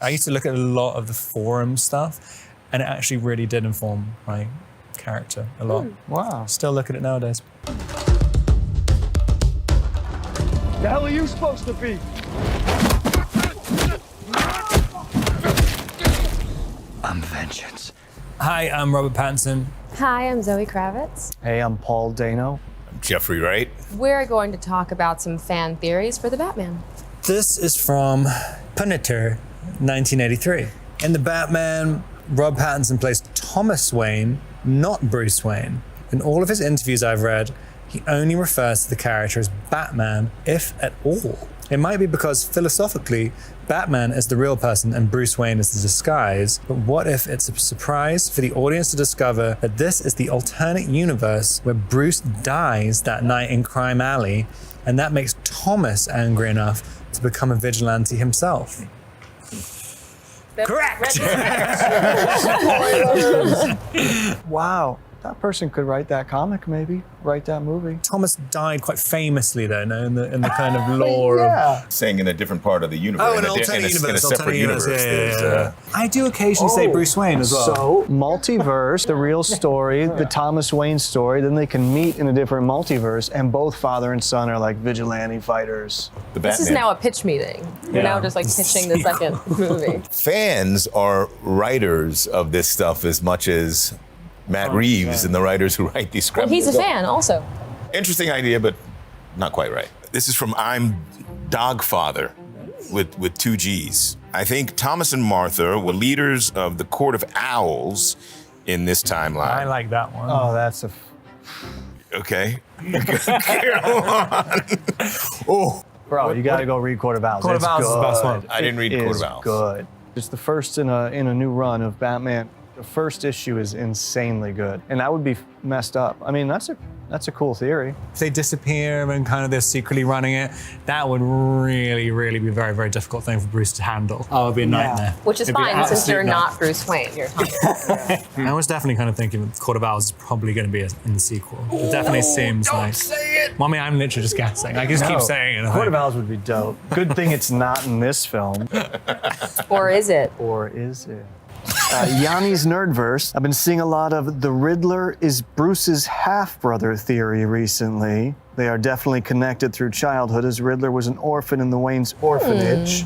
I used to look at a lot of the forum stuff, and it actually really did inform my character a lot. Wow. Still look at it nowadays. The hell are you supposed to be? I'm vengeance. Hi, I'm Robert Pattinson. Hi, I'm Zoe Kravitz. Hey, I'm Paul Dano. I'm Jeffrey Wright. We're going to talk about some fan theories for the Batman. This is from Punisher, 1983. In The Batman, Rob Pattinson plays Thomas Wayne, not Bruce Wayne. In all of his interviews I've read, he only refers to the character as Batman, if at all. It might be because philosophically, Batman is the real person and Bruce Wayne is the disguise, but what if it's a surprise for the audience to discover that this is the alternate universe where Bruce dies that night in Crime Alley, and that makes Thomas angry enough to become a vigilante himself? Correct! Wow. That person could write that comic, maybe. Write that movie. Thomas died quite famously, though, no? in the kind of lore of... Saying in a different part of the universe. Oh, an alternate universe. In a separate universe. Yeah. I do occasionally say Bruce Wayne as well. So, multiverse, the real story, the Thomas Wayne story, then they can meet in a different multiverse, and both father and son are like vigilante fighters. This is now a pitch meeting. We're now just like pitching the second movie. Fans are writers of this stuff as much as Matt Reeves and the writers who write these scripts. Well, he's a fan also. Interesting idea, but not quite right. This is from I'm Dogfather with two G's. I think Thomas and Martha were leaders of the Court of Owls in this timeline. I like that one. Oh, that's a... Okay. Oh. Bro, you gotta go read Court of Owls. Court of Owls is the best one. I didn't read Court of Owls. Good. It's the first in a new run of Batman. The first issue is insanely good, and that would be messed up. I mean, that's a cool theory. If they disappear and kind of they're secretly running it, that would really, really be a very, very difficult thing for Bruce to handle. Oh, it'd be a nightmare. Which is It'd be fine an since you're absolute not Bruce Wayne. You're Thomas. I was definitely kind of thinking that Court of Owls is probably going to be in the sequel. It definitely seems don't like... say it! Well, I mean, I'm literally just guessing. I just keep saying it. Court of Owls would be dope. Good thing it's not in this film. Or is it? Or is it? Yanni's Nerdverse. I've been seeing a lot of the Riddler is Bruce's half-brother theory recently. They are definitely connected through childhood, as Riddler was an orphan in the Wayne's orphanage.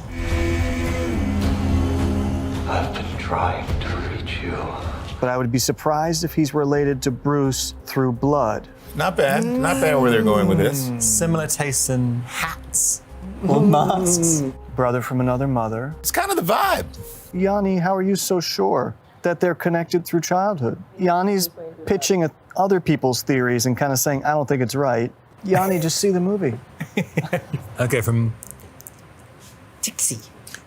I've been trying to reach you. But I would be surprised if he's related to Bruce through blood. Not bad. Not bad where they're going with this. Similar tastes in hats or masks. Brother from another mother. It's kind of the vibe. Yanni, how are you so sure that they're connected through childhood? Yanni's pitching at other people's theories and kind of saying, I don't think it's right. Yanni, just see the movie. Okay, from Tixie.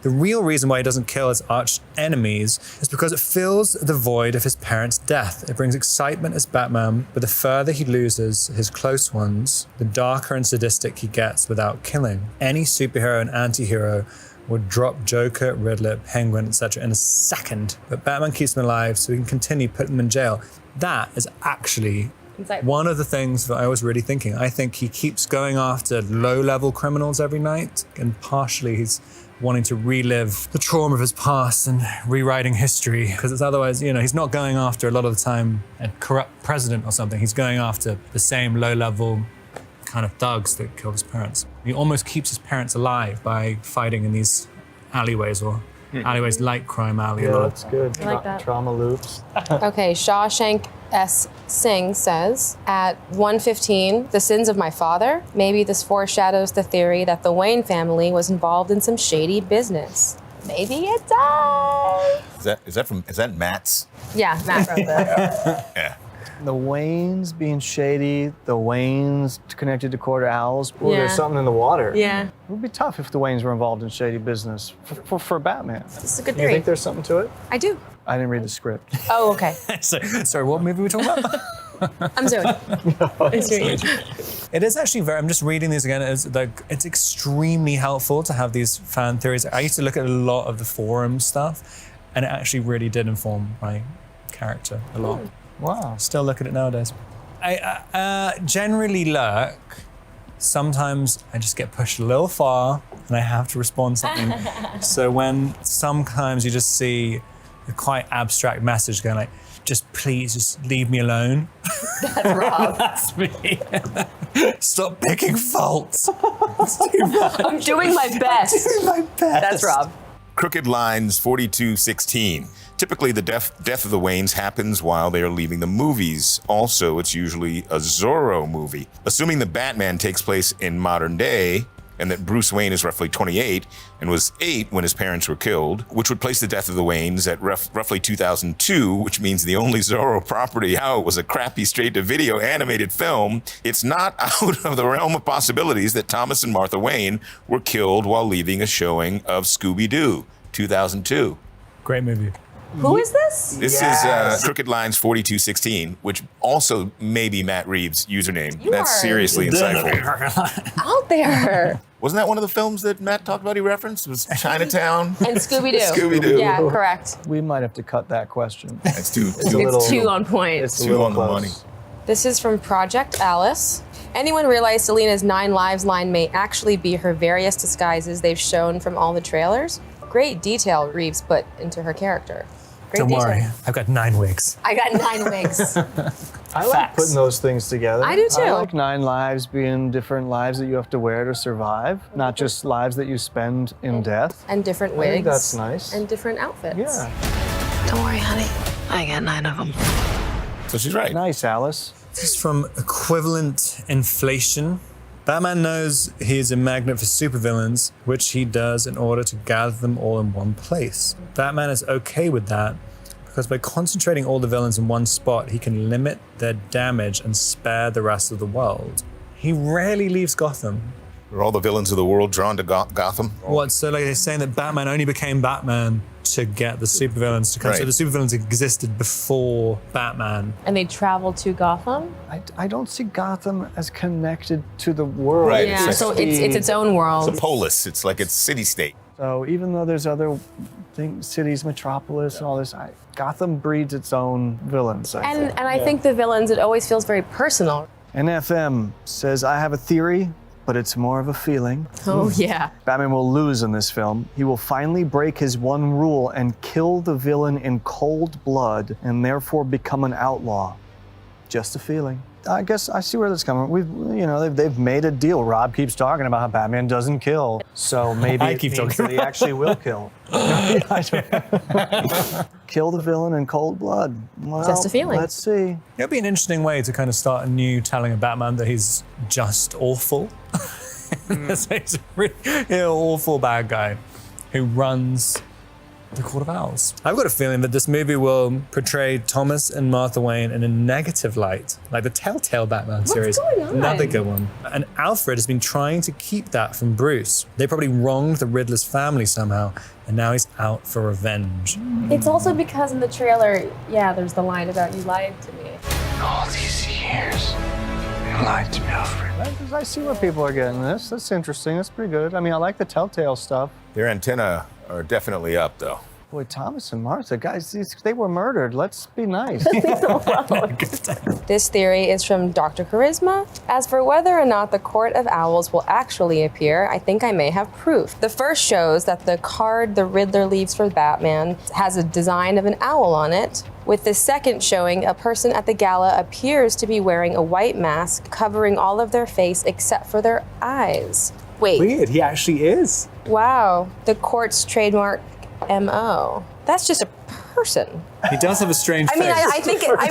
The real reason why he doesn't kill his arch enemies is because it fills the void of his parents' death. It brings excitement as Batman, but the further he loses his close ones, the darker and sadistic he gets without killing. Any superhero and anti-hero would drop Joker, Riddler, Penguin, etc. in a second, but Batman keeps them alive so he can continue putting them in jail. That is actually one of the things that I was really thinking. I think he keeps going after low-level criminals every night, and partially he's wanting to relive the trauma of his past and rewriting history, because it's otherwise, you know, he's not going after a lot of the time a corrupt president or something. He's going after the same low-level kind of thugs that killed his parents. He almost keeps his parents alive by fighting in these alleyways or alleyways like Crime Alley. Yeah, that's good. I like that. Trauma loops. Okay, Shawshank S. Singh says, at 1:15, the sins of my father. Maybe this foreshadows the theory that the Wayne family was involved in some shady business. Maybe it does. Is that Matt's? Yeah, Matt wrote that. Yeah. The Waynes being shady, the Waynes connected to Court of Owls. Ooh, Yeah. there's something in the water. Yeah. It would be tough if the Waynes were involved in shady business for Batman. This is a good You theory. think there's something to it? I do. I didn't read the script. Oh, okay. Sorry, what movie are we talking about? I'm Zoe. Nice to meet you. It is actually I'm just reading these again, it's extremely helpful to have these fan theories. I used to look at a lot of the forum stuff, and it actually really did inform my character a lot. Wow. Still look at it nowadays. I generally lurk sometimes I just get pushed a little far and I have to respond to something. So when sometimes you just see a quite abstract message going like, just please, just leave me alone. That's Rob. That's me. Stop picking faults. It's too much. I'm doing my best. I'm doing my best. That's Rob. Crooked Lines 4216. Typically, the death of the Waynes happens while they are leaving the movies. Also, it's usually a Zorro movie. Assuming the Batman takes place in modern day, and that Bruce Wayne is roughly 28 and was 8 when his parents were killed, which would place the death of the Waynes at roughly 2002, which means the only Zorro property out was a crappy straight-to-video animated film. It's not out of the realm of possibilities that Thomas and Martha Wayne were killed while leaving a showing of Scooby-Doo, 2002. Great movie. Who is this? This is Crooked Lines 4216, which also may be Matt Reeves' username. You That's are seriously insightful. out there. Wasn't that one of the films that Matt talked about he referenced? Was Chinatown? And Scooby-Doo. Scooby-Doo. Yeah, correct. We might have to cut that question. That's too It's too on point. It's a Two little on the close. money. This is from Project Alice. Anyone realize Selena's 9 lives line may actually be her various disguises they've shown from all the trailers? Great detail Reeves put into her character. Great Don't detail. worry, I've got 9 wigs. I got 9 wigs. I like putting those things together. I do too. I like 9 lives being different lives that you have to wear to survive, not just lives that you spend in death. And different I wigs. think that's nice. And different outfits. Yeah. Don't worry, honey. I got 9 of them. So she's right. Nice, Alice. This is from Equivalent Inflation. Batman knows he is a magnet for supervillains, which he does in order to gather them all in one place. Batman is okay with that because by concentrating all the villains in one spot, he can limit their damage and spare the rest of the world. He rarely leaves Gotham. Are all the villains of the world drawn to Gotham? What? So like they're saying that Batman only became Batman to get the supervillains to come. So Right. the supervillains existed before Batman. And they travel to Gotham? I don't see Gotham as connected to the world. Right. Yeah, It's so it's its own world. It's a polis. It's like it's city-state. So even though there's other cities, Metropolis, and all this, Gotham breeds its own villains. I think. And I think the villains, it always feels very personal. NFM says, I have a theory, but it's more of a feeling. Oh, yeah. Batman will lose in this film. He will finally break his one rule and kill the villain in cold blood and therefore become an outlaw. Just a feeling. I guess I see where that's coming. They've made a deal. Rob keeps talking about how Batman doesn't kill, so maybe I it keep means talking. that he actually will kill. Kill the villain in cold blood. Well, Just a feeling. Let's see. It would be an interesting way to kind of start a new telling of Batman that he's just awful. So he's a really awful bad guy who runs the Court of Owls. I've got a feeling that this movie will portray Thomas and Martha Wayne in a negative light, like the Telltale Batman series. going on? Another good one. And Alfred has been trying to keep that from Bruce. They probably wronged the Riddler's family somehow, and now he's out for revenge. It's also because in the trailer, yeah, there's the line about you lied to me. All these years, you lied to me, Alfred. I see where people are getting this. That's interesting. That's pretty good. I mean, I like the Telltale stuff. Their antenna are definitely up, though. Boy, Thomas and Martha, guys, they were murdered. Let's be nice. This theory is from Dr. Charisma. As for whether or not the Court of Owls will actually appear, I think I may have proof. The first shows that the card the Riddler leaves for Batman has a design of an owl on it. With the second showing, a person at the gala appears to be wearing a white mask covering all of their face except for their eyes. Wait, Weird, he actually is. wow, the court's trademark MO. That's just a person. He does have a strange I mean, face. I think I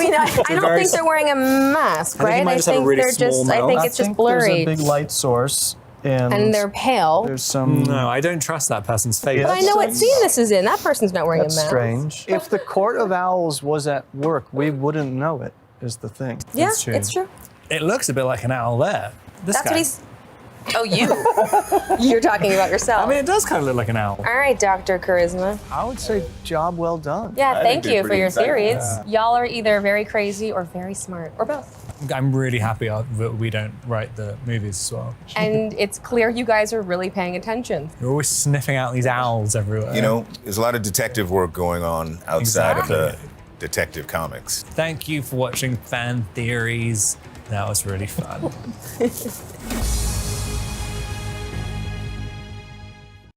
don't think they're wearing a mask, I think he right? might just have a really small mouth. I think it's just blurry. There's a big light source, and And they're pale. there's some. No, I don't trust that person's face. But I know what scene this is in. That person's not wearing That's a mask. strange. If the Court of Owls was at work, we wouldn't know it. Is the thing. Yeah, That's true. it's true. It looks a bit like an owl there. This That's guy. what he's. Oh, you. You're talking about yourself. I mean, it does kind of look like an owl. All right, Dr. Charisma. I would say job well done. Yeah, I thank think you they're for your pretty theories. Y'all are either very crazy or very smart, or both. I'm really happy that we don't write the movies as well. And it's clear you guys are really paying attention. You're always sniffing out these owls everywhere. You know, there's a lot of detective work going on outside of the Exactly. detective comics. Thank you for watching Fan Theories. That was really fun.